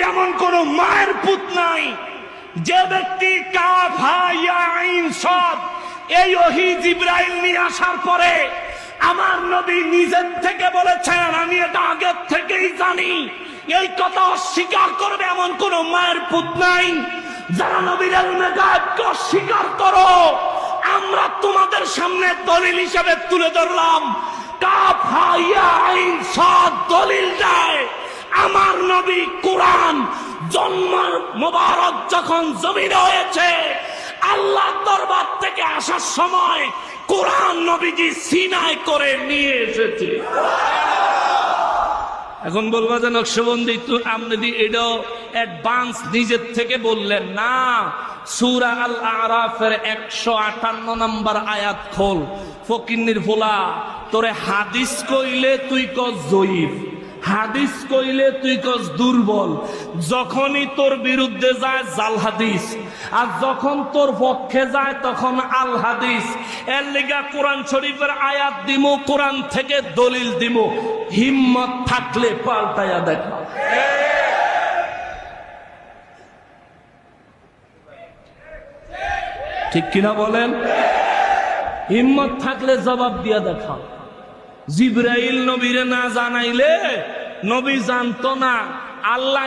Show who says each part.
Speaker 1: এমন কোন মায়ের পুত নাই যে ব্যক্তি কাফ হা ইয়া আইন সদ এই ওহী জিবরাইল নিয়ে আসার পরে আমার নবী নিজের থেকে বলেছেন আমি এটা আগের থেকেই জানি, এই কথা অস্বীকার করবে এমন কোন মায়ের পুত নাই। যারা নবীর ইলমে গায়বকে অস্বীকার করো, আমরা তোমাদের সামনে দলিল হিসেবে তুলে ধরলাম। কাফ হা ইয়া আইন সদ দলিল দেয় আমার নবী কোরআন জন্ম মোবারক যখন জমিনে হয়েছে, আল্লাহ দরবার থেকে আসার সময় কোরআন নবীজি সিনায় করে নিয়ে এসেছে। এখন বলবা যে নকশবন্দি আপনি এটাও অ্যাডভান্স নিজের থেকে বললেন না। সূরা আল আরাফের 158 নম্বর আয়াত খোল। ফকিন্নির ফোলা, তোরে হাদিস কইলে তুই কস জয়ীফ, হাদিস কইলে তুই কস দুর্বল। যখনই তোর বিরুদ্ধে যায় জাল হাদিস, আর যখন তোর পক্ষে যায় তখন আল হাদিস। এর লিগা কোরআন শরীফের আয়াত দিমু, কোরআন থেকে দলিল দিমু, হিম্মত থাকলে পাল্টায়া দেখা। ঠিক কিনা বলেন? হিম্মত থাকলে জবাব দিয়া দেখা। জিবরাইল নবীরে না জানাইলে নবী জানতো না আল্লাহ